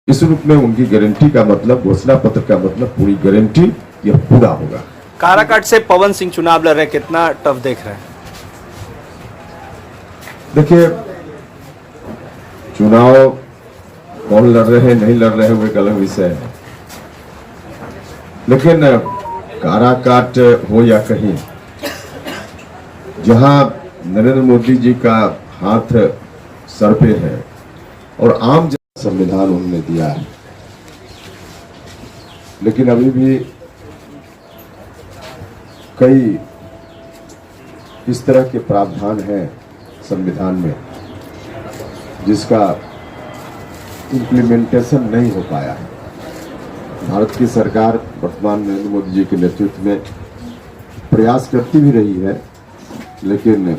इस रूप में उनकी गारंटी का मतलब, घोषणा पत्र का मतलब पूरी गारंटी, यह पूरा होगा। काराकाट से पवन सिंह चुनाव लड़ रहे, कितना टफ देख रहे हैं? देखिए, चुनाव कौन लड़ रहे हैं नहीं लड़ रहे हैं वो एक अलग विषय है, लेकिन काराकाट हो या कहीं जहां नरेंद्र मोदी जी का हाथ सर पे है और आम संविधान उन्होंने दिया है, लेकिन अभी भी कई इस तरह के प्रावधान हैं संविधान में जिसका इम्प्लीमेंटेशन नहीं हो पाया है। भारत की सरकार वर्तमान नरेंद्र मोदी जी के नेतृत्व में प्रयास करती भी रही है, लेकिन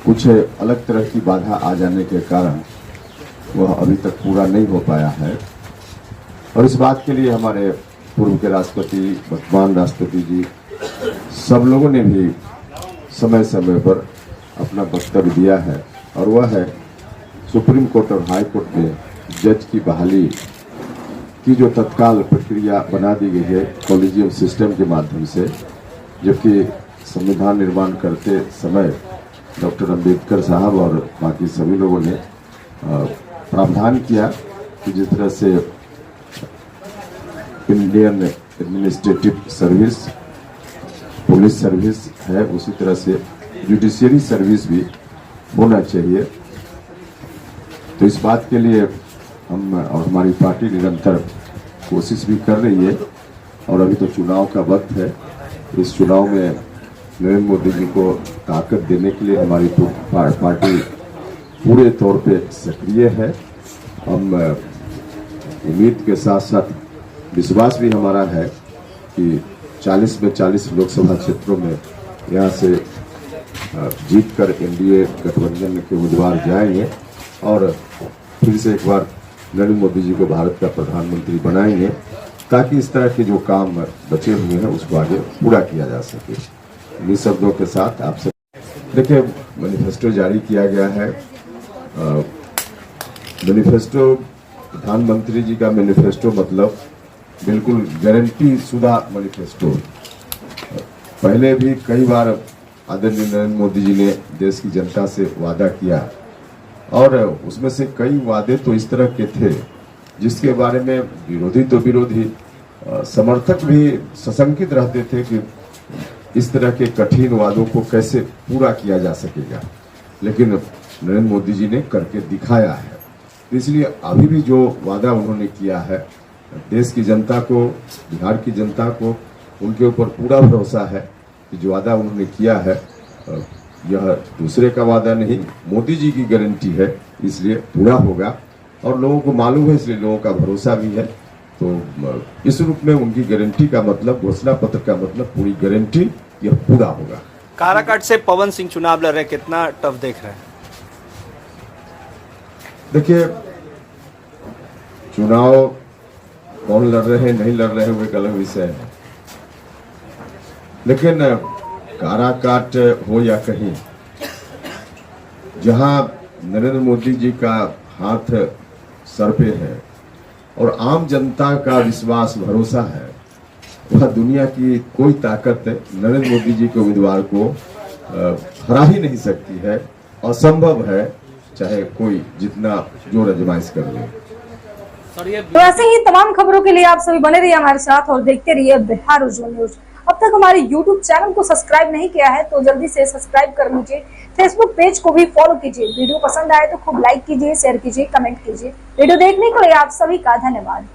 कुछ अलग तरह की बाधा आ जाने के कारण वह अभी तक पूरा नहीं हो पाया है। और इस बात के लिए हमारे पूर्व के राष्ट्रपति, वर्तमान राष्ट्रपति जी, सब लोगों ने भी समय समय पर अपना वक्तव्य दिया है, और वह है सुप्रीम कोर्ट और हाई कोर्ट में जज की बहाली की जो तत्काल प्रक्रिया बना दी गई है कॉलेजियम सिस्टम के माध्यम से, जबकि संविधान निर्माण करते समय डॉक्टर अंबेडकर साहब और बाकी सभी लोगों ने प्रावधान किया कि जिस तरह से Indian administrative service, police service है, उसी तरह से जुडिशियरी सर्विस भी होना चाहिए। तो इस बात के लिए हम और हमारी पार्टी निरंतर कोशिश भी कर रही है, और अभी तो चुनाव का वक्त है। इस चुनाव में नरेंद्र मोदी जी को ताकत देने के लिए हमारी पार्टी पूरे तौर पे सक्रिय है। हम उम्मीद के साथ साथ विश्वास भी हमारा है कि 40 में 40 लोकसभा क्षेत्रों में यहाँ से जीतकर एनडीए गठबंधन के उम्मीदवार जाएंगे और फिर से एक बार नरेंद्र मोदी जी को भारत का प्रधानमंत्री बनाएंगे, ताकि इस तरह के जो काम बचे हुए हैं उसको आगे पूरा किया जा सके। इन शब्दों के साथ आपसे देखिए, मैनिफेस्टो जारी किया गया है। मैनिफेस्टो, प्रधानमंत्री जी का मैनिफेस्टो मतलब बिल्कुल गारंटी शुदा मैनिफेस्टो। पहले भी कई बार आदरणीय नरेंद्र मोदी जी ने देश की जनता से वादा किया, और उसमें से कई वादे तो इस तरह के थे जिसके बारे में विरोधी तो विरोधी, समर्थक भी सशंकित रहते थे कि इस तरह के कठिन वादों को कैसे पूरा किया जा सकेगा, लेकिन नरेंद्र मोदी जी ने करके दिखाया है। इसलिए अभी भी जो वादा उन्होंने किया है, देश की जनता को, बिहार की जनता को उनके ऊपर पूरा भरोसा है कि जो वादा उन्होंने किया है यह दूसरे का वादा नहीं, मोदी जी की गारंटी है, इसलिए पूरा होगा। और लोगों को मालूम है, इसलिए लोगों का भरोसा भी है। तो इस रूप में उनकी गारंटी का मतलब, घोषणा पत्र का मतलब पूरी गारंटी, यह पूरा होगा। काराकाट से पवन सिंह चुनाव लड़ रहे, कितना टफ देख रहे हैं? देखिए, चुनाव कौन लड़ रहे हैं नहीं लड़ रहे हैं वो एक अलग विषय है, लेकिन काराकाट हो या कहीं जहां नरेंद्र मोदी जी का हाथ सर पे है और आम जनता का विश्वास, भरोसा है, वह दुनिया की कोई ताकत नरेंद्र मोदी जी के उम्मीदवार को हरा ही नहीं सकती है। असंभव है, चाहे कोई जितना जोर आजमाइश कर ले। तो ऐसे ही तमाम खबरों के लिए आप सभी बने रहिए हमारे साथ और देखते रहिए बिहार उज्ज्वल न्यूज। अब तक हमारे YouTube चैनल को सब्सक्राइब नहीं किया है तो जल्दी से सब्सक्राइब कर लीजिए। Facebook पेज को भी फॉलो कीजिए। वीडियो पसंद आए तो खूब लाइक कीजिए, शेयर कीजिए, कमेंट कीजिए। वीडियो देखने के लिए आप सभी का धन्यवाद।